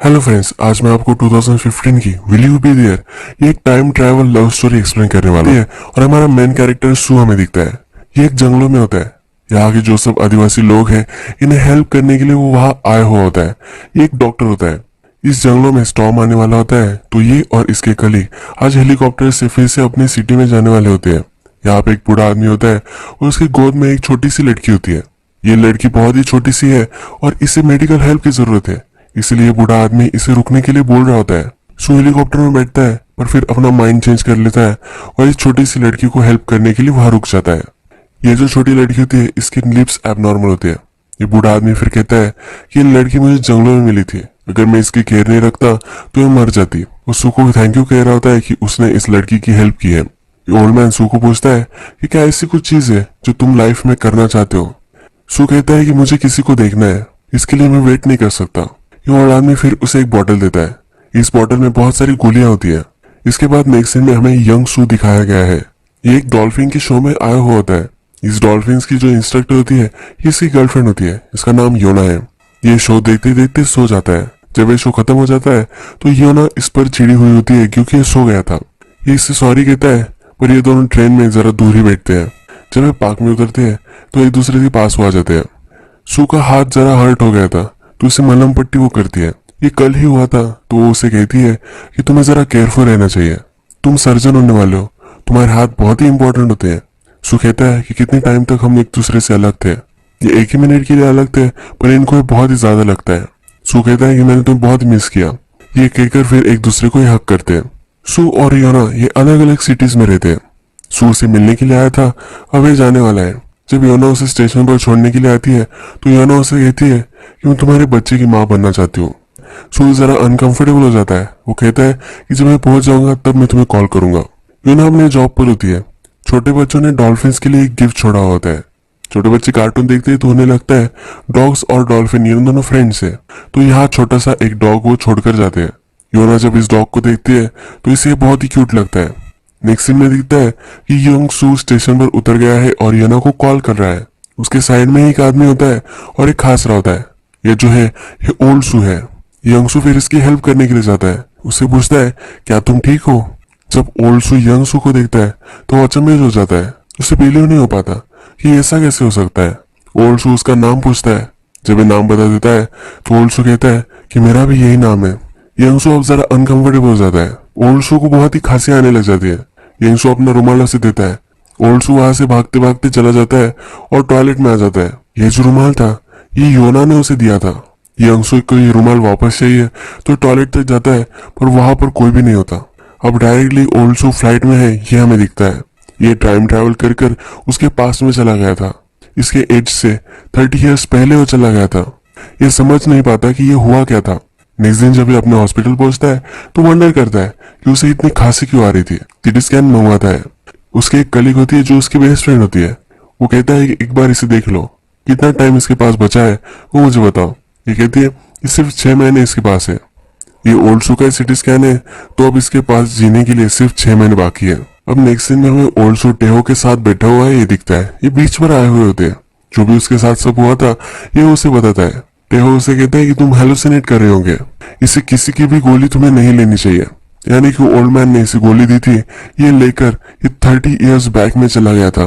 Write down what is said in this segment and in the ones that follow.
Hello friends, आज मैं आपको 2015 की विल यू बी देयर ये एक time travel love story explain करने वाला है। और हमारा मेन कैरेक्टर सू हमें दिखता है। ये एक जंगलों में होता है। यहाँ के जो सब आदिवासी लोग हैं, इन्हें हेल्प करने के लिए वो वहाँ आया हुआ होता है। ये एक डॉक्टर होता है। इस जंगलों में स्टॉर्म आने वाला होता है, तो ये और इसके कलीग आज हेलीकॉप्टर से फिर से अपनी सिटी में जाने वाले होते हैं। यहाँ पे एक बूढ़ा आदमी होता है और उसकी गोद में एक छोटी सी लड़की होती है। ये लड़की बहुत ही छोटी सी है और इसे मेडिकल हेल्प की जरूरत है, इसलिए बूढ़ा आदमी इसे रुकने के लिए बोल रहा होता है। सू हेलीकॉप्टर में बैठता है पर फिर अपना माइंड चेंज कर लेता है और इस छोटी सी लड़की को हेल्प करने के लिए वहां रुक जाता है। ये जो छोटी लड़की होती है, इसकी लिप्स एबनॉर्मल होती है। ये बूढ़ा आदमी फिर कहता है कि ये लड़की मुझे जंगलों में मिली थी, अगर मैं इसकी केयर नहीं रखता तो ये मर जाती। वो सू को थैंक यू कह रहा होता है कि उसने इस लड़की की हेल्प की है। ओल्ड मैन सू को पूछता है कि क्या ऐसी कुछ चीज है जो तुम लाइफ में करना चाहते हो। सू कहता है कि मुझे किसी को देखना है, इसके लिए मैं वेट नहीं कर सकता। ये ओल्ड आदमी फिर उसे एक बॉटल देता है। इस बॉटल में बहुत सारी गोलियां होती है। इसके बाद नेक्स्ट सीन में हमें यंग सू दिखाया गया है। ये एक डॉल्फिन के शो में आया हुआ होता है। इस डॉल्फिन की जो इंस्ट्रक्टर होती है, ये इसकी गर्लफ्रेंड होती है। इसका नाम योना है। ये शो देखते देखते सो जाता है। जब ये शो खत्म हो जाता है तो योना इस पर चिड़ी हुई होती है क्योंकि ये सो गया था। ये इससे सॉरी कहता है, पर ये दोनों ट्रेन में जरा दूर ही बैठते हैं। जब ये पार्क में उतरते हैं तो एक दूसरे के पास आ जाते हैं। सू का हाथ जरा हर्ट हो गया था तो उसे मलहम पट्टी वो करती है। ये कल ही हुआ था तो वो उसे कहती है कि तुम्हें जरा केयरफुल रहना चाहिए, तुम सर्जन होने वाले हो, तुम्हारे हाथ बहुत ही इंपॉर्टेंट होते हैं। सू कहता है कि कितने टाइम तक हम एक दूसरे से अलग थे। ये एक ही मिनट के लिए अलग थे, पर इनको ये बहुत ही ज्यादा लगता है। सू कहता है कि मैंने तुम्हें बहुत मिस किया। ये कहकर फिर एक दूसरे को हक करते हैं। सू और योना ये अलग अलग सिटीज में रहते हैं। सू से मिलने के लिए आया था, अब ये जाने वाला है। जब योना उसे स्टेशन पर छोड़ने के लिए आती है तो योना उसे कहती है कि मैं तुम्हारे बच्चे की माँ बनना चाहती हूँ। सू जरा अनकंफर्टेबल हो जाता है। वो कहता है कि जब मैं पहुंच जाऊंगा तब मैं तुम्हें कॉल करूंगा। योना अपने जॉब पर होती है। छोटे बच्चों ने डॉल्फिन के लिए एक गिफ्ट छोड़ा होता है। छोटे बच्चे कार्टून देखते हैं तो उन्हें लगता है डॉग्स और डॉल्फिन ये दोनों फ्रेंड्स है, तो यहाँ छोटा सा एक डॉग वो छोड़कर जाते हैं। योना जब इस डॉग को देखती है तो इसे बहुत ही क्यूट लगता है। नेक्स्ट सीन में दिखता है कि यंग सू स्टेशन पर उतर गया है और योना को कॉल कर रहा है। उसके साइड में एक आदमी होता है और एक खास रहा होता है। ये जो है ये ओल्ड सू है। यंग सू फिर इसकी हेल्प करने के लिए जाता है। उससे पूछता है क्या तुम ठीक हो। जब ओल्ड सू यंग सू को देखता है तो वो अचंभेज हो जाता है। उसे बिलीव नहीं हो पाता कि ऐसा कैसे हो सकता है। ओल्ड सू उसका नाम पूछता है। जब ये नाम बता देता है तो ओल्ड सू कहता है कि मेरा भी यही नाम है। यंग सू अब जरा अनकंफर्टेबल हो जाता है। ओल्ड सू को बहुत ही खांसी आने लग जाती है। यंग सू अपना रुमाल उसे देता है। ओल्ड सू वहां से भागते भागते चला जाता है और टॉयलेट में आ जाता है। ये जो रुमाल था ये योना ने उसे दिया था। यंग सू को ये रुमाल वापस चाहिए तो टॉयलेट तक जाता है, पर वहां पर कोई भी नहीं होता। अब डायरेक्टली ओल्ड सू फ्लाइट में है, ये हमें दिखता है। ये टाइम ट्रैवल कर कर उसके पास में चला गया था। इसके एज से 30 ईयर्स पहले वो चला गया था। ये समझ नहीं पाता कि ये हुआ क्या था। नेक्स्ट दिन जब ये अपने हॉस्पिटल पहुंचता है तो वंडर करता है कि उसे इतनी खांसी क्यों आ रही थी। सीटी स्कैन मंगवाता है। उसके एक कलीग होती है जो उसकी बेस्ट फ्रेंड होती है। वो कहता है कि एक बार इसे देख लो, कितना टाइम इसके पास बचा है वो मुझे बताओ। ये कहती है कि सिर्फ 6 महीने इसके पास है। ये ओल्ड सू का सिटी स्कैन है, तो अब इसके पास जीने के लिए सिर्फ 6 महीने बाकी है। अब नेक्स्ट सीन में हमें ओल्ड सू टेहो के साथ बैठा हुआ है, ये दिखता है। ये बीच पर आए हुए होते हैं। जो भी उसके साथ सब हुआ था ये उसे बताता है। टेहो उसे कहता है कि तुम हेलुसिनेट कर रहे होंगे, इसे किसी की भी गोली तुम्हें नहीं लेनी चाहिए। यानी कि ओल्ड मैन ने इसे गोली दी थी, ये लेकर ये 30 ईयर्स बैक में चला गया था।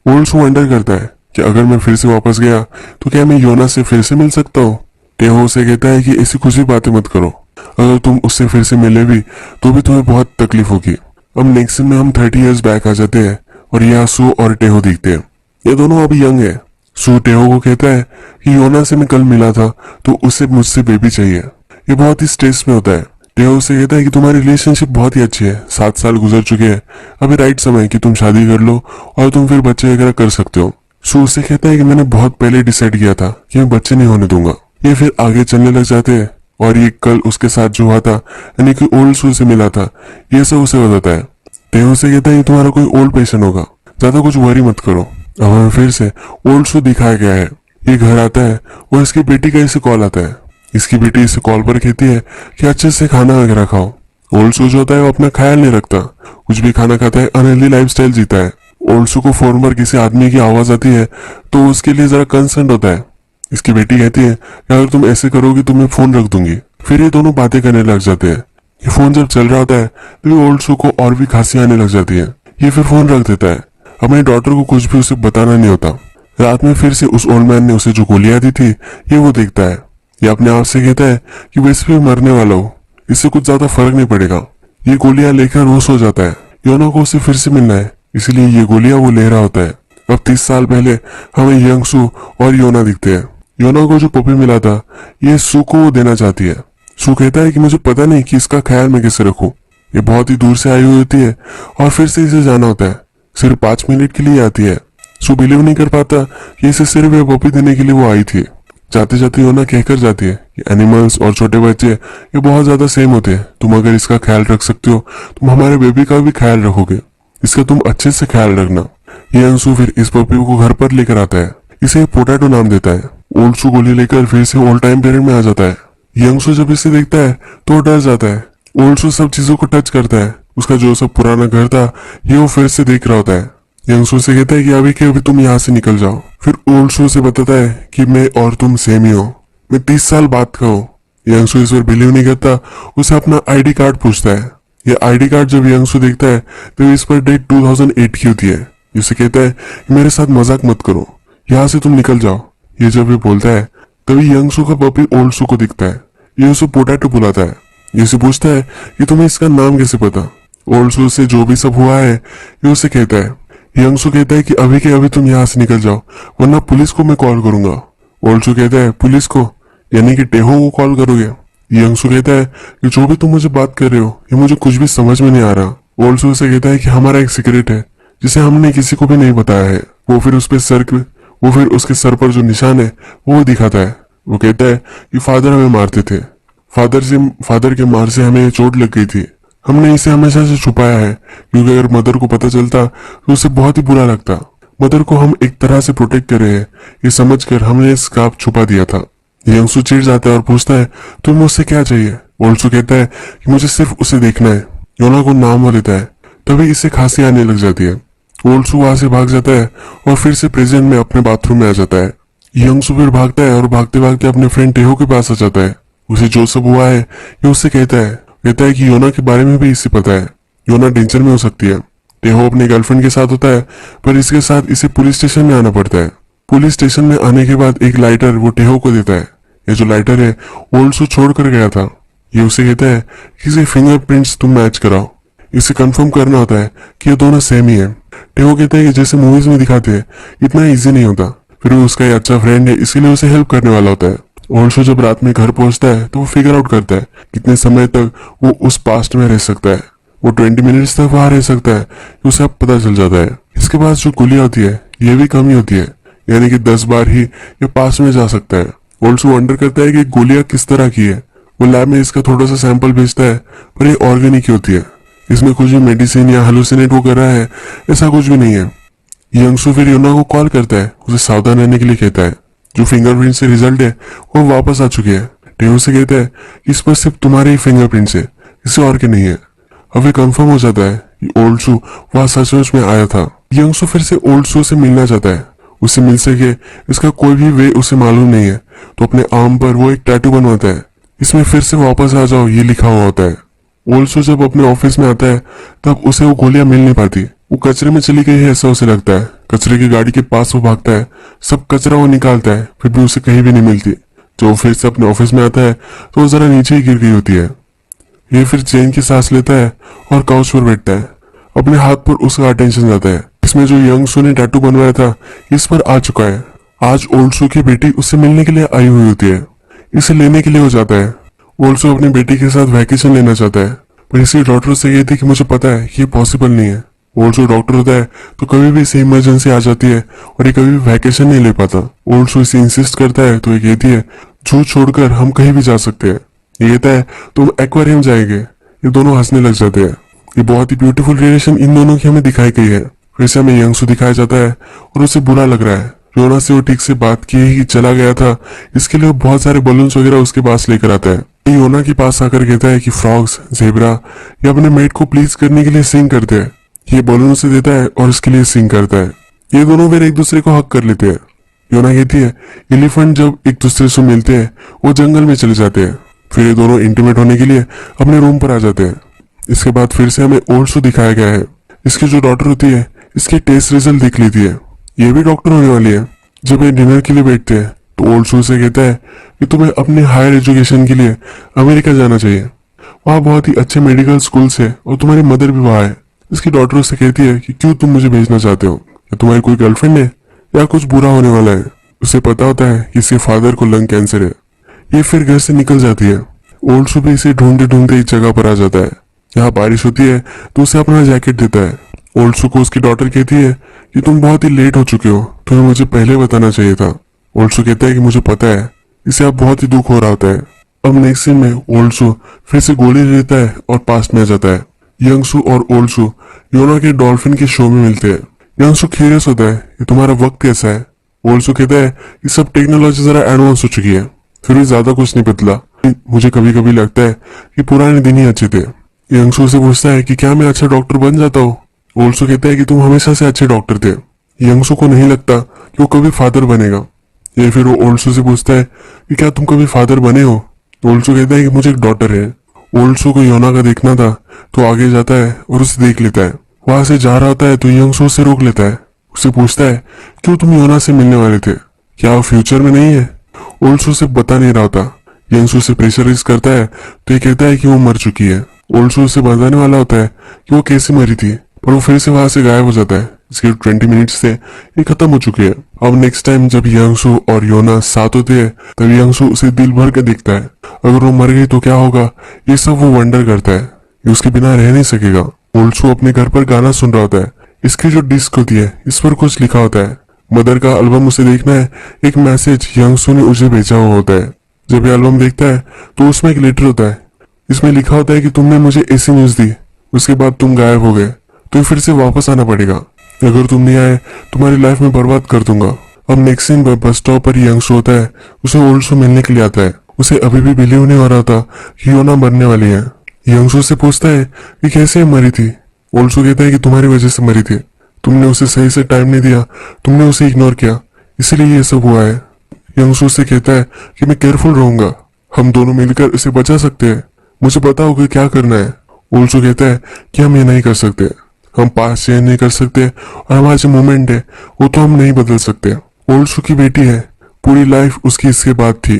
ओल्ड सू वंडर करता है कि अगर मैं फिर से वापस गया तो क्या मैं योना से फिर से मिल सकता हूँ। टेहो उसे कहता है कि ऐसी कुछ भी बातें मत करो, अगर तुम उससे फिर से मिले भी तो भी तुम्हें बहुत तकलीफ होगी। अब नेक्स्ट में हम 30 ईयर्स बैक आ जाते हैं और यहाँ सू और टेहो दिखते हैं। ये दोनों अभी यंग है। सू टेहो को कहता है कि योना से मैं कल मिला था तो उसे मुझसे बेबी चाहिए। ये बहुत ही स्ट्रेस में होता है। टेहो से कहता है कि तुम्हारी रिलेशनशिप बहुत ही अच्छी है, 7 साल गुजर चुके हैं, अभी राइट समय है कि तुम शादी कर लो और तुम फिर बच्चे वगैरह कर सकते हो। सू उससे कहता है कि मैंने बहुत पहले डिसाइड किया था कि मैं बच्चे नहीं होने दूंगा। ये फिर आगे चलने लग जाते हैं और ये कल उसके साथ जो हुआ था यानी कि ओल्ड सू से मिला था ये सब उसे बताता है। टेहो से कहता है कि तुम्हारा कोई ओल्ड पेशेंट होगा, ज्यादा कुछ वरी मत करो। अब हमें फिर से ओल्ड सू दिखाया गया है। ये घर आता है और इसकी बेटी का इसे कॉल आता है। इसकी बेटी इसे कॉल पर कहती है कि अच्छे से खाना वगैरह खाओ। ओल्ड सू जो होता है वो अपना ख्याल नहीं रखता, कुछ भी खाना खाता है, अनहेल्दी लाइफस्टाइल जीता है। ओल्ड सू को फोन पर किसी आदमी की आवाज आती है तो उसके लिए जरा कंसर्न होता है। इसकी बेटी कहती है कि अगर तुम ऐसे करोगी तो मैं फोन रख दूंगी। फिर ये दोनों बातें करने लग जाते हैं। ये फोन जब चल रहा होता है तो ओल्ड सू को और भी खांसी आने लग जाती है। ये फिर फोन रख देता है। अपने डॉटर को कुछ भी उसे बताना नहीं होता। रात में फिर से उस ओल्ड मैन ने उसे जो गोलियां दी थी ये वो देखता है। ये अपने आप से कहता है कि वैसे भी मरने वाला हो, इससे कुछ ज्यादा फर्क नहीं पड़ेगा। ये गोलियां लेकर वो सो जाता है। योना को उसे फिर से मिलना है, इसलिए ये गोलियां वो ले रहा होता है। अब 30 साल पहले हमें यंग सू और योना दिखते हैं। योना को जो पपी मिला था ये सू को वो देना चाहती है। सू कहता है कि मुझे पता नहीं कि इसका ख्याल मैं कैसे रखूं। ये बहुत ही दूर से आई हुई होती है और फिर से इसे जाना होता है। सिर्फ 5 मिनट के लिए आती है। सू बिलीव नहीं कर पाता कि इसे सिर्फ ये पपी देने के लिए वो आई थी। जाते जाते योना कहकर जाती है कि एनिमल्स और छोटे बच्चे ये बहुत ज्यादा सेम होते हैं। तुम अगर इसका ख्याल रख सकते हो तुम हमारे बेबी का भी ख्याल रखोगे। इसका तुम अच्छे से ख्याल रखना। ये अंशु फिर इस पपी को घर पर लेकर आता है। इसे पोटैटो नाम देता है। ओल्ड सू गोली लेकर फिर से ओल्ड टाइम पीरियड में आ जाता है। यंगसू जब इसे देखता है तो डर जाता है। ओल्ड सू सब चीजों को टच करता है। उसका जो सब पुराना घर था ये वो फिर से देख रहा होता है। यंगसू से कहता है कि अभी के अभी तुम यहाँ से निकल जाओ। फिर ओल्ड सू से बताता है कि मैं और तुम सेम ही हो, मैं 30 साल बाद का हूँ। यंगसू इस पर बिलीव नहीं करता। उसे अपना आईडी कार्ड पूछता है। ये आईडी कार्ड जब यंगसू देखता है तो इस पर डेट 2008 की होती है। इसे कहता है कि मेरे साथ मजाक मत करो, यहाँ से तुम निकल जाओ। ये जब ये बोलता है तभी यंगसू का पपी ओल्ड सू को दिखता है। ये उसे पोटैटो बुलाता है। ये उसे पूछता है कि तुम्हें इसका नाम कैसे पता। ओल्ड सू से जो भी सब हुआ है ये उसे कहता है। यंगसू कहता है कि अभी के अभी तुम यहाँ से निकल जाओ वरना पुलिस को मैं कॉल करूंगा। ओल्ड सू कहता है पुलिस को, यानी कि टेहो को कॉल करोगे। यंगसू कहता है कि जो भी तुम मुझे बात कर रहे हो ये मुझे कुछ भी समझ में नहीं आ रहा। ओल्ड सू से कहता है कि हमारा एक सीक्रेट है जिसे हमने किसी को भी नहीं बताया है। वो फिर उसके सर पर जो निशान है वो दिखाता है। वो कहता है कि फादर हमें मारते थे, फादर के मार से हमें चोट लग गई थी। हमने इसे हमेशा से छुपाया है क्योंकि अगर मदर को पता चलता तो उसे बहुत ही बुरा लगता। मदर को हम एक तरह से प्रोटेक्ट कर रहे हैं ये समझकर हमने स्कार्फ छुपा दिया था। यंगसू चिढ़ जाता है और पूछता है तुम्हें मुझसे क्या चाहिए। ओल्डसू कहता है कि मुझे सिर्फ उसे देखना है। योना को नाम वो देता है। तभी इसे खांसी आने लग जाती है। ओल्डसू वहां से भाग जाता है और फिर से प्रेजेंट में अपने बाथरूम में आ जाता है। यंगसू फिर भागता है और भागते भागते अपने फ्रेंड टेहो के पास आ जाता है। उसे जो सब हुआ है ये उससे कहता है कि योना के बारे में भी इसे पता है। योना डेंजर में हो सकती है। टेहो अपने गर्लफ्रेंड के साथ होता है पर इसके साथ इसे पुलिस स्टेशन में आना पड़ता है। पुलिस स्टेशन में आने के बाद एक लाइटर वो टेहो को देता है। ये जो लाइटर है ओल्डसू छोड़ कर गया था। ये उसे कहता है कि इसे फिंगरप्रिंट्स तुम मैच कराओ। इसे कंफर्म करना होता है कि ये दोनों सेम ही है। टेहो कहता है कि जैसे मूवीज में दिखाते हैं इतना इजी नहीं होता। फिर वो उसका एक अच्छा फ्रेंड है इसीलिए उसे हेल्प करने वाला होता है। ओल्डसू जब रात में घर पहुंचता है तो वो फिगर आउट करता है कितने समय तक वो उस पास्ट में रह सकता है। वो 20 मिनट्स तक वहां रह सकता है, उसे अब पता चल जाता है। इसके बाद जो गोलियां होती है ये भी कम ही होती है, यानी कि 10 बार ही ये पास में जा सकता है। ओल्डसू वंडर करता है कि गोलियां किस तरह की है। वो लैब में इसका थोड़ा सा सैंपल भेजता है पर ये ऑर्गेनिक ही होती है। इसमें कुछ भी मेडिसिन या हेलुसिनेट वो कर रहा है ऐसा कुछ भी नहीं है। यंगसू फिर योना को कॉल करता है, उसे सावधान रहने के लिए कहता है। जो फिंगरप्रिंट से रिजल्ट है वो वापस आ चुके हैं। टेहो से कहता है इस पर सिर्फ तुम्हारे ही फिंगरप्रिंट्स है, इससे और के नहीं है। अब ये कंफर्म हो जाता है कि ओल्डसू वहां सचमुच में आया था। यंगसू फिर से ओल्डसू से मिलना चाहता है। उससे मिल सके इसका कोई भी वे उसे मालूम नहीं है तो अपने आर्म पर वो एक टैटू बनवाता है। इसमें फिर से वापस आ जाओ ये लिखा हुआ होता है। ओल्डसू जब अपने ऑफिस में आता है तब उसे वो गोलियां मिल नहीं पाती। वो कचरे में चली गई है ऐसा उसे लगता है। कचरे की गाड़ी के पास वो भागता है, सब कचरा वो निकालता है फिर भी उसे कहीं भी नहीं मिलती। जब वो फिर से अपने ऑफिस में आता है तो वो जरा नीचे ही गिर गई होती है। ये फिर चैन की सांस लेता है और काउच पर बैठता है। अपने हाथ पर उसका अटेंशन जाता है। इसमें जो यंगसू ने टैटू बनवाया था इस पर आ चुका है। आज ओल्डसू की बेटी उससे मिलने के लिए आई हुई होती है। इसे लेने के लिए हो जाता है। ओल्डसू अपनी बेटी के साथ वैकेशन लेना चाहता है पर इसकी डॉक्टर से कहती है कि मुझे पता है कि ये पॉसिबल नहीं है। ओल्डसू डॉक्टर होता है तो कभी भी इसे इमरजेंसी आ जाती है और ये कभी भी वैकेशन नहीं ले पाता। ओल्डसू इसे इंसिस्ट करता है तो ये कहती है झूठ छोड़कर हम कहीं भी जा सकते हैं। ये कहता है तुम एक्वेरियम जाएंगे। ये दोनों हंसने लग जाते हैं। ये बहुत ही ब्यूटीफुल रिलेशन इन दोनों की हमें दिखाई गई है। फिर से हमें यंगसू दिखाया जाता है और उसे बुरा लग रहा है। योना से वो ठीक से बात किए ही चला गया था, इसके लिए वो बहुत सारे बलून्स वगैरह उसके पास लेकर आता है। योना के पास आकर कहता है कि फ्रॉग्स, जेब्रा ये अपने मेट को प्लीज करने के लिए सिंग करते हैं। ये बलून उसे देता है और उसके लिए सिंग करता है। ये दोनों फिर एक दूसरे को हक कर लेते हैं। योना कहती है एलिफेंट जब एक दूसरे से मिलते हैं वो जंगल में चले जाते हैं। फिर ये दोनों इंटीमेट होने के लिए अपने रूम पर आ जाते हैं। इसके बाद फिर से हमें ओल्ड सू दिखाया गया है। इसकी जो डॉटर होती है इसके टेस्ट रिजल्ट देख लेती है, ये भी डॉक्टर होने वाली है। जब ये डिनर के लिए बैठते हैं तो ओल्ड सू से कहता है कि तुम्हें अपने हायर एजुकेशन के लिए अमेरिका जाना चाहिए, वहाँ बहुत ही अच्छे मेडिकल स्कूल्स है और तुम्हारी मदर भी वहाँ है। इसकी डॉटर उससे कहती है कि क्यों तुम मुझे भेजना चाहते हो, या तुम्हारी कोई गर्लफ्रेंड है या कुछ बुरा होने वाला है। उसे पता होता है कि इसके फादर को लंग कैंसर है। ये फिर घर से निकल जाती है। ओल्ड सू भी इसे ढूंढते ढूंढते एक जगह पर आ जाता है। यहाँ बारिश होती है तो उसे अपना जैकेट देता है। ओल्ड सू को उसकी डॉटर कहती है कि तुम बहुत ही लेट हो चुके हो, तुम्हें मुझे पहले बताना चाहिए था। ओल्ड सू कहता है कि मुझे पता है। इसे अब बहुत ही दुख हो रहा होता है। अब नेक्स्ट सीन में ओल्ड सू फिर से गोली लेता है और पास्ट में आ जाता है। यंग सू और ओल्ड सू योना के डॉल्फिन के शो में मिलते हैं। यंग सू क्यूरियस होता है कि तुम्हारा वक्त कैसा है। ओल्ड सू कहता है कि सब टेक्नोलॉजी जरा एडवांस हो चुकी है, फिर भी ज्यादा कुछ नहीं बदला। मुझे कभी कभी लगता है कि पुराने दिन ही अच्छे थे। यंग सू से पूछता है कि क्या मैं अच्छा डॉक्टर बन जाता हूँ। ओल्ड सू कहता है कि तुम हमेशा से अच्छे डॉक्टर थे। यंग सू को नहीं लगता कि वो कभी फादर बनेगा। ये फिर वो ओल्ड सू से पूछता है कि क्या तुम कभी फादर बने हो। ओल्ड सू कहता है कि मुझे एक डॉटर है। ओल्ड सू को योना का देखना था तो आगे जाता है और उसे देख लेता है। वहां से जा रहा होता है तो यंग सू उसे रोक लेता है। उससे पूछता है क्यों तुम योना से मिलने वाले थे, क्या वो फ्यूचर में नहीं है। ओल्ड सू से बता नहीं रहा होता। यंग सू से प्रेशराइज करता है तो ये कहता है कि वो मर चुकी है। ओल्ड सू उसे बताने वाला होता है कि वो कैसे मरी थी, पर वो फिर से वहां से गायब हो जाता है। इसके 20 मिनट्स से ये खत्म हो चुकी है। अब नेक्स्ट टाइम जब यंग सू और योना साथ होते हैं तब यंग सू उसे दिल भर के देखता है। अगर वो मर गई तो क्या होगा, ये सब वो वंडर करता है। ये उसके बिना रह नहीं सकेगा। ओल्ड सू अपने घर पर गाना सुन रहा होता है। इसकी जो डिस्क होती है इस पर कुछ लिखा होता है। मदर का एल्बम उसे देखना है। एक मैसेज यंग सू ने उसे भेजा हुआ होता है। जब ये एल्बम देखता है तो उसमें एक लेटर होता है। इसमें लिखा होता है कि तुमने मुझे ऐसी न्यूज दी, उसके बाद तुम गायब हो गए, तो फिर से वापस आना पड़ेगा। अगर तुम नहीं आए तुम्हारी लाइफ में बर्बाद कर दूंगा। अब नेक्स्ट सीन पर बस स्टॉप पर यंग सू होता है। उसे ओल्ड सू मिलने के लिए आता है। उसे अभी भी बिलीव नहीं हो रहा था कि योना मरने वाली है। यंग सू से पूछता है कि कैसे मरी थी। ओल्ड सू कहता है कि तुम्हारी वजह से मरी थी, तुमने उसे सही से टाइम नहीं दिया, तुमने उसे इग्नोर किया, इसीलिए ये सब हुआ है। यंग सू से कहता है कि मैं केयरफुल रहूंगा, हम दोनों मिलकर इसे बचा सकते हैं, मुझे पता होगा क्या करना है। ओल्ड सू कहता है कि हम ये नहीं कर सकते, हम पास चेंज नहीं कर सकते और हमारा जो मोमेंट है वो तो हम नहीं बदल सकते। ओल्ड सू की बेटी है, पूरी लाइफ उसकी इसके बाद थी।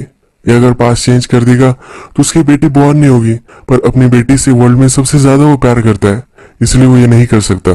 ये अगर पास चेंज कर देगा तो उसकी बेटी बॉर्न नहीं होगी, पर अपनी बेटी से वर्ल्ड में सबसे ज्यादा वो प्यार करता है, इसलिए वो ये नहीं कर सकता।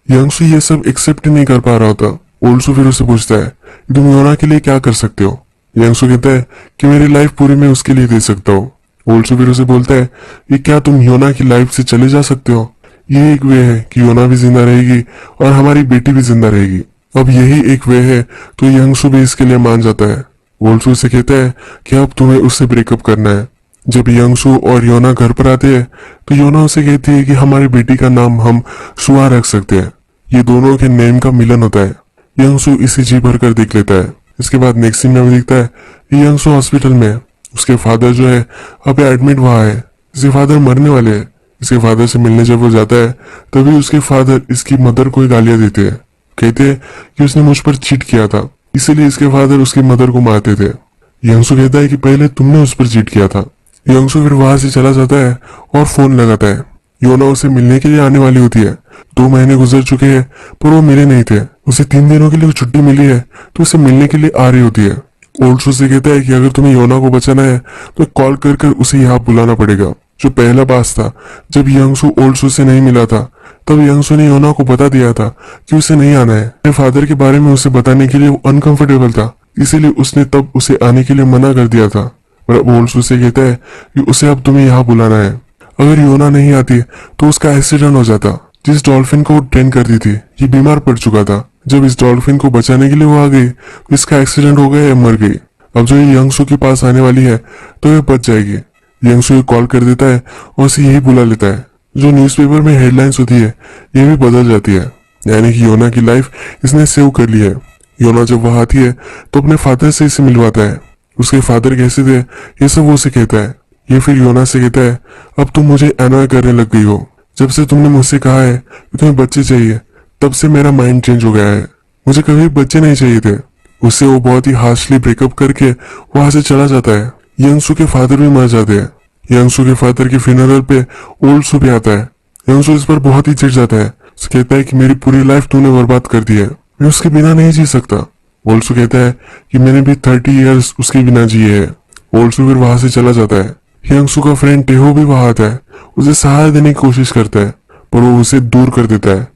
यंग सू ये सब एक्सेप्ट नहीं कर पा रहा होता। ओल्ड सू फिर उससे पूछता है कि तुम योना के लिए क्या कर सकते हो। यंग सू कहता है कि मेरी लाइफ पूरी मैं उसके लिए दे सकता हूँ। ओल्ड सू फिर उसे बोलता है कि क्या तुम योना की लाइफ से चले जा सकते हो। ये एक वे है कि योना भी जिंदा रहेगी और हमारी बेटी भी जिंदा रहेगी। अब यही एक वे है तो यंग सू भी इसके लिए मान जाता है। ओल्ड सू से कहता है कि अब तुम्हें उससे ब्रेकअप करना है। जब यंग सू और योना घर पर आते हैं तो योना उसे कहती है कि हमारी बेटी का नाम हम सुआ रख सकते हैं। ये दोनों के नेम का मिलन होता है। यंग सू इसे जी भर कर देख लेता है। इसके बाद नेक्स्ट सीन में हमें दिखता है कि यंग सू हॉस्पिटल में है। उसके फादर जो है अभी एडमिट वहां है। इसके फादर मरने वाले हैं। इसके फादर से मिलने जब वो जाता है तभी उसके फादर इसकी मदर को ही गालियां देते हैं। कहते हैं कि उसने मुझ पर चीट किया था, इसीलिए इसके फादर उसकी मदर को मारते थे। यंग सू कहता है कि पहले तुमने उस पर चीट किया था। यंग सू फिर वहां से चला जाता है और फोन लगाता है। योना उसे मिलने के लिए आने वाली होती है। 2 महीने गुजर चुके हैं पर वो मिले नहीं थे। उसे 3 दिनों के लिए छुट्टी मिली है तो उसे मिलने के लिए आ रही होती है। ओल्ड सू से कहता है कि अगर तुम्हें योना को बचाना है तो कॉल कर कर उसे यहाँ बुलाना पड़ेगा। जो पहला पास था जब यंग सू ओल्ड सू से नहीं मिला था तब यंग सू ने योना को बता दिया था कि उसे नहीं आना है। अपने फादर के बारे में उसे बताने के लिए वो अनकंफर्टेबल था, इसीलिए उसने तब उसे आने के लिए मना कर दिया था। पर अब ओल्ड सू से कहता है कि उसे अब तुम्हें यहाँ बुलाना है। अगर योना नहीं आती तो उसका एक्सीडेंट हो जाता। जिस डॉल्फिन को वो ट्रेन करती थी ये बीमार पड़ चुका था। जब इस डॉल्फिन को बचाने के लिए वो आ गई तो इसका एक्सीडेंट हो गया या मर गई। अब जो ये यंग सू के पास आने वाली है तो ये बच जाएगी। यंग सू कॉल कर देता है और उसे यही बुला लेता है। जो न्यूज़पेपर में हेडलाइंस होती है ये भी बदल जाती है, यानी कि योना की लाइफ इसने सेव कर ली है। योना जब वह आती है तो अपने फादर से इसे मिलवाता है। उसके फादर कैसे थे ये सब वो उसे कहता है। ये फिर योना से कहता है अब तुम मुझे एनॉय करने लग गई हो। जब से तुमने मुझसे कहा है कि तुम्हें बच्चे चाहिए तब से मेरा माइंड चेंज हो गया है। मुझे कभी बच्चे नहीं चाहिए थे। उससे वो बहुत ही हार्शली ब्रेकअप करके वहां से चला जाता है। यंग सू के फादर भी मर जाते हैं। यंगसू के फादर के फ्यूनरल पे ओल्ड सू भी आता है। यंगसू इस पर बहुत ही चिढ़ जाता है। उसे कहता है कि मेरी पूरी लाइफ तूने बर्बाद कर दी है, मैं उसके बिना नहीं जी सकता। ओल्ड सू कहता है कि मैंने भी 30 इयर्स उसके बिना जिए हैं। ओल्ड सू फिर वहां से चला जाता है। यंगसू का फ्रेंड टेहो भी वहां आता है, उसे सहारा देने की कोशिश करता है पर वो उसे दूर कर देता है।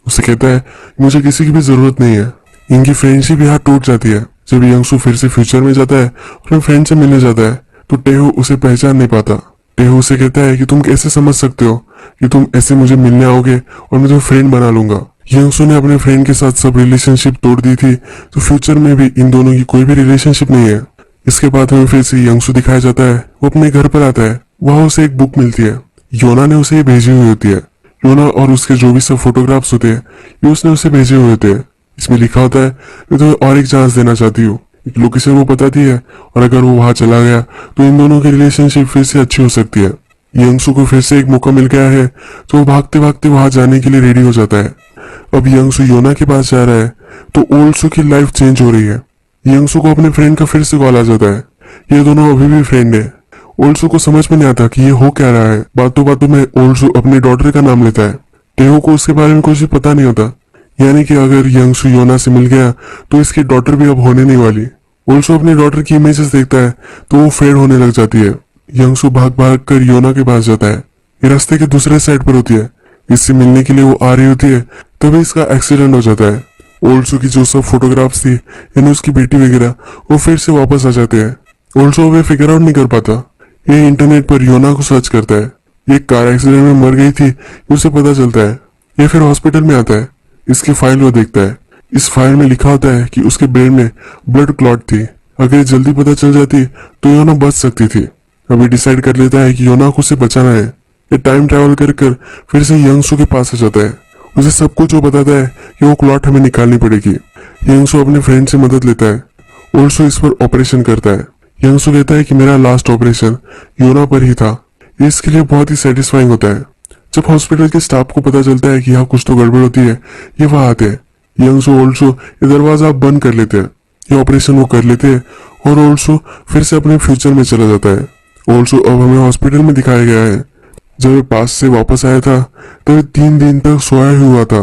उसे कहता है मुझे किसी की भी जरूरत नहीं है। इनकी फ्रेंडशिप यहाँ टूट जाती है। जब यंगसू फिर से फ्यूचर में जाता है और अपने फ्रेंड से मिलने जाता है तो टेहो उसे पहचान नहीं पाता। टेहो उसे कहता है कि तुम कैसे समझ सकते हो कि तुम ऐसे मुझे मिलने आओगे और मैं तुम्हें फ्रेंड बना लूंगा। यंगसू ने अपने फ्रेंड के साथ सब रिलेशनशिप तोड़ दी थी, तो फ्यूचर में भी इन दोनों की कोई भी रिलेशनशिप नहीं है। इसके बाद हमें फिर से यंगसू दिखाया जाता है। वो अपने घर पर आता है, वहां उसे एक बुक मिलती है। योना ने उसे ये भेजी हुई होती है। योना और उसके जो भी सब फोटोग्राफ्स होते हैं ये उसने उसे भेजे हुए होते हैं। इसमें लिखा होता है मैं तुम्हें और एक चांस देना चाहती हूँ। एक लोकेशन वो बताती है और अगर वो वहां चला गया तो इन दोनों की रिलेशनशिप फिर से अच्छी हो सकती है। यंगसू को फिर से एक मौका मिल गया है तो वो भागते भागते वहां जाने के लिए रेडी हो जाता है। अब यंगसू योना के पास जा रहा है तो ओल्सू की लाइफ चेंज हो रही है। यंगसू को अपने फ्रेंड का फिर से कॉल आ जाता है। ये दोनों अभी भी फ्रेंड है। ओल्सू को समझ में नहीं आता कि ये हो क्या रहा है। बातों बातों में ओल्सू अपनी डॉटर का नाम लेता है। टेहो को उसके बारे में कुछ भी पता नहीं होता, यानी कि अगर यंगसू योना से मिल गया तो इसकी डॉटर भी अब होने नहीं वाली। ओल्सू अपनी डॉटर की इमेजेस देखता है तो वो फेड होने लग जाती है। यंगसू भाग भाग कर योना के पास जाता है। ये रास्ते के दूसरे साइड पर होती है। इससे मिलने के लिए वो आ रही होती है, तभी इसका एक्सीडेंट हो जाता है। ओल्सू की जो सब फोटोग्राफ्स थी यानी उसकी बेटी वगैरह वो फिर से वापस आ जाते हैं। ओल्सू वे फिगर आउट नहीं कर पाता। ये इंटरनेट पर योना को सर्च करता है। ये कार एक्सीडेंट में मर गई थी उसे पता चलता है। ये फिर हॉस्पिटल में आता है। इसकी फाइल वो देखता है। इस फाइल में लिखा होता है कि उसके ब्रेन में ब्लड क्लॉट थी। अगर जल्दी पता चल जाती तो योना बच सकती थी। अभी डिसाइड कर लेता है कि योना को उसे बचाना है। ये टाइम ट्रैवल कर फिर से यंगसू के पास आ जाता है। उसे सब कुछ वो बताता है कि वो क्लॉट हमें निकालनी पड़ेगी। यंगसू अपने फ्रेंड से मदद लेता है। ओल्सू इस पर ऑपरेशन करता है। यंगसू कहता है कि मेरा लास्ट ऑपरेशन योना पर ही था। ये इसके लिए बहुत ही सेटिस्फाइंग होता है। जब हॉस्पिटल के स्टाफ को पता चलता है कि यहाँ कुछ तो गड़बड़ होती है, ये वहां आते हैं। यंगसू ओल्सू ये दरवाजा बंद कर लेते हैं। ये ऑपरेशन वो कर लेते हैं और ओल्सू फिर से अपने फ्यूचर में चला जाता है। ओल्सू अब हमें हॉस्पिटल में दिखाया गया है। जब ये पास से वापस आया था तब 3 दिन तक सोया ही हुआ था।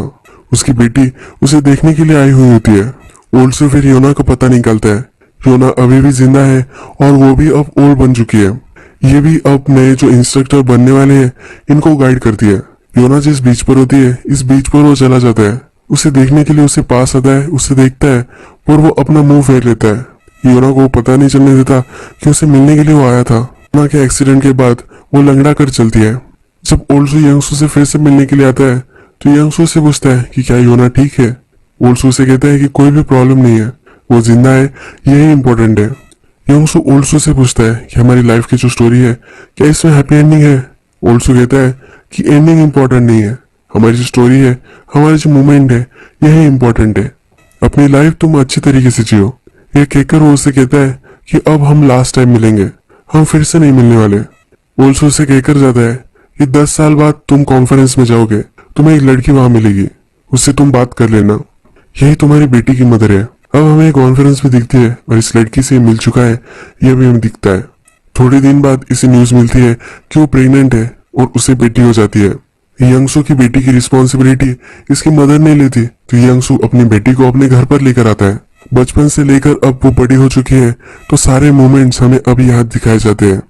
उसकी बेटी उसे देखने के लिए आई हुई होती है। ओल्सू फिर योना का पता निकालता है। योना अभी भी जिंदा है और वो भी अब ओल्ड बन चुकी है। ये भी अब नए जो इंस्ट्रक्टर बनने वाले हैं इनको गाइड करती है। योना जिस बीच पर होती है इस बीच पर वो चला जाता है। उसे देखने के लिए उसे पास आता है, उसे देखता है और वो अपना मुंह फेर लेता है। योना को पता नहीं चलने देता कि उसे मिलने के लिए वो आया था। योना के एक्सीडेंट के बाद वो लंगड़ा कर चलती है। जब ओल्सू यंगसू से फिर से मिलने के लिए आता है तो यंगसू से पूछता है कि क्या योना ठीक है। ओल्सू से कहता है कि कोई भी प्रॉब्लम नहीं है, वो जिंदा है, यही इम्पोर्टेंट है। यंगसू ओल्सू से पूछता है कि हमारी लाइफ की जो स्टोरी है क्या इसमें हैप्पी एंडिंग है। ओल्सू कहता है कि एंडिंग इम्पोर्टेंट नहीं है, हमारी जो स्टोरी है, हमारी जो मोमेंट है, यही इम्पोर्टेंट है। अपनी लाइफ तुम अच्छी तरीके से जियो। ये कहकर वो उससे कहता है कि अब हम लास्ट टाइम मिलेंगे, हम फिर से नहीं मिलने वाले। ओल्सू से कहकर जाता है कि 10 साल बाद तुम कॉन्फ्रेंस में जाओगे, तुम्हें एक लड़की वहां मिलेगी, उससे तुम बात कर लेना, यही तुम्हारी बेटी की मदर है। अब हमें कॉन्फ्रेंस में दिखती है और इस लड़की से मिल चुका है यह भी हमें दिखता है। थोड़े दिन बाद इसे न्यूज मिलती है कि वो प्रेग्नेंट है और उसे बेटी हो जाती है। यंगसू की बेटी की रिस्पॉन्सिबिलिटी इसकी मदर नहीं लेती तो यंगसू अपनी बेटी को अपने घर पर लेकर आता है। बचपन से लेकर अब वो बड़ी हो चुकी है तो सारे मोमेंट्स हमें अब याद दिखाए जाते हैं।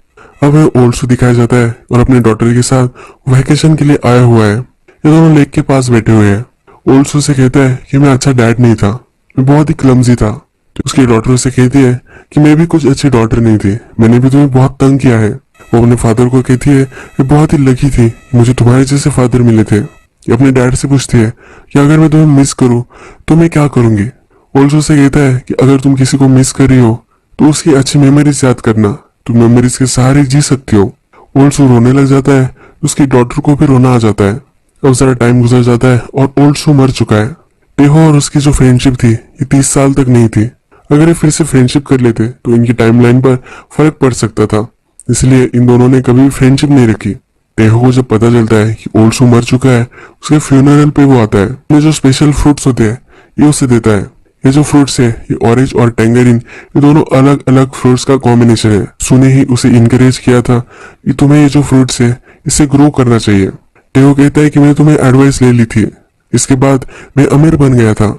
अब हमें ओल्सू दिखाया जाता है और अपने डॉटर के साथ वैकेशन के लिए आया हुआ है। ये दोनों लेक के पास बैठे हुए हैं। ओल्सू से कहता है कि मैं अच्छा डैड नहीं था, मैं बहुत ही क्लमजी था। तो उसकी डॉटर से कहती है कि मैं भी कुछ अच्छी डॉटर नहीं थी, मैंने भी तुम्हें बहुत तंग किया है। वो अपने फादर को कहती है मैं बहुत ही लकी थी, मुझे तुम्हारे जैसे फादर मिले थे। ये अपने डैड से पूछती है कि अगर मैं तुम्हें मिस करूं तो मैं क्या करूंगी। ओल्सू से कहता है कि अगर तुम किसी को मिस कर रही हो तो उसकी अच्छी मेमोरीज याद करना, तुम मेमोरीज के सहारे जी सकती हो। ओल्सू रोने लग जाता है, उसकी डॉटर को भी रोना आ जाता है। अब जरा टाइम गुजर जाता है और ओल्सू मर चुका है। टेहो और उसकी जो फ्रेंडशिप थी ये 30 साल तक नहीं थी। अगर ये फिर से फ्रेंडशिप कर लेते तो इनकी टाइमलाइन पर फर्क पड़ सकता था, इसलिए इन दोनों ने कभी फ्रेंडशिप नहीं रखी। टेहो को जब पता चलता है कि ओल्सू मर चुका है उसके फ्यूनरल पे वो आता है। जो स्पेशल फ्रूट्स होते हैं ये उसे देता है। ये जो फ्रूट्स है, ये ऑरेंज और टेंगरिन, ये दोनों अलग अलग फ्रूट्स का कॉम्बिनेशन है। सू ने ही उसे इनकरेज किया था कि तुम्हें ये जो फ्रूट्स है इसे ग्रो करना चाहिए। टेहो कहता है कि मैं तुम्हें एडवाइस ले ली थी, इसके बाद मैं अमीर बन गया था।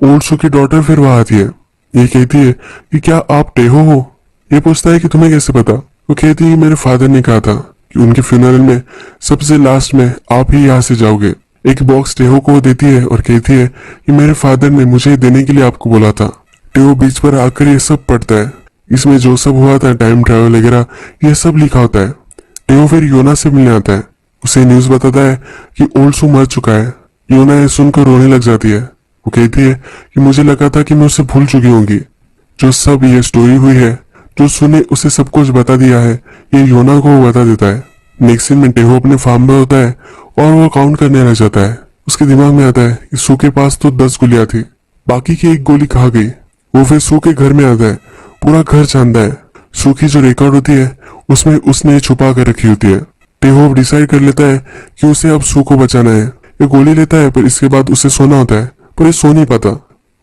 ओल्ड सू की डॉटर फिर वहां आती है। ये कहती है कि क्या आप टेहो हो? ये पूछता है कि तुम्हें कैसे पता? वो कहती है कि मेरे फादर ने कहा था कि उनके फ्यूनरल में सबसे लास्ट में आप ही यहाँ से जाओगे। एक बॉक्स टेहो को देती है और कहती है कि मेरे फादर ने मुझे देने के लिए आपको बोला था। टेहो बीच पर आकर ये सब पढ़ता है। इसमें जो सब हुआ था, टाइम ट्रैवल वगैरह, ये सब लिखा होता है। टेहो फिर योना से मिलने आता है। उसे न्यूज बताता है कि ओल्ड सू मर चुका है। योना ये सुनकर रोने लग जाती है। वो कहती है कि मुझे लगा था कि मैं उसे भूल चुकी होंगी। जो सब ये स्टोरी हुई है, जो सू ने उसे सब कुछ बता दिया है, ये योना को वो बता देता है। नेक्स्ट सीन में टेहो अपने फार्म में होता है और वो काउंट करने लग जाता है। उसके दिमाग में आता है कि सू के पास तो 10 गोलियां थी, बाकी की एक गोली कहाँ गई। वो फिर सू के घर में आता है, पूरा घर जानता है। सू की जो रिकॉर्ड होती है उसमें उसने छुपा कर रखी होती है। टेहो डिसाइड कर लेता है कि उसे अब सू को बचाना है। ये गोली लेता है, पर इसके बाद उसे सोना होता है, पर ये सो नहीं पाता।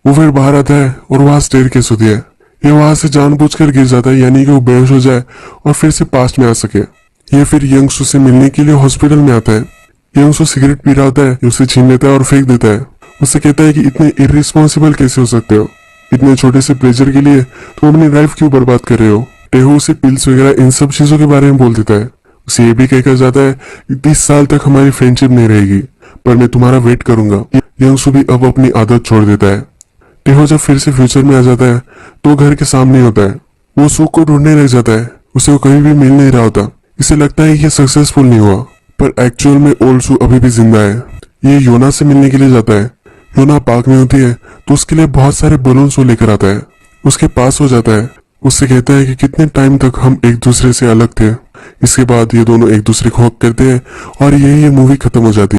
वो फिर बाहर आता है और वहां स्टेयरकेस होती है। ये वहां से जानबूझकर गिर जाता है, यानी कि वो बेहोश हो जाए और फिर से पास्ट में आ सके। ये फिर यंग सू से मिलने के लिए हॉस्पिटल में आता है। यंग सू सिगरेट पी रहा होता है, उसे छीन लेता है और फेंक देता है। उससे कहता है कि इतने इररिस्पॉन्सिबल कैसे हो सकते हो? इतने छोटे से प्लेजर के लिए तुम अपनी लाइफ क्यों बर्बाद कर रहे हो? टेहो उसे पिल्स वगैरह इन सब चीजों के बारे में बोल देता है। उसे ये भी कहकर जाता है कि 30 साल तक हमारी फ्रेंडशिप नहीं रहेगी, पर मैं तुम्हारा वेट करूंगा। यंग सू भी अब अपनी आदत छोड़ देता है। टेहो जब फिर से फ्यूचर में आ जाता है तो घर के सामने होता है। वो सू को ढूंढने लग जाता है। उसे वो कहीं भी मिल नहीं रहा होता। इसे लगता है कि ये सक्सेसफुल नहीं हुआ, पर एक्चुअल में ओल्ड सू अभी भी जिंदा है। ये योना से मिलने के लिए जाता है। योना पार्क में होती है तो उसके लिए बहुत सारे बलून्स वो लेकर आता है। उसके पास हो जाता है, उससे कहता है कि कितने टाइम तक हम एक दूसरे से अलग थे। इसके बाद ये दोनों एक दूसरे को हक करते हैं और यही ये मूवी खत्म हो जाती है।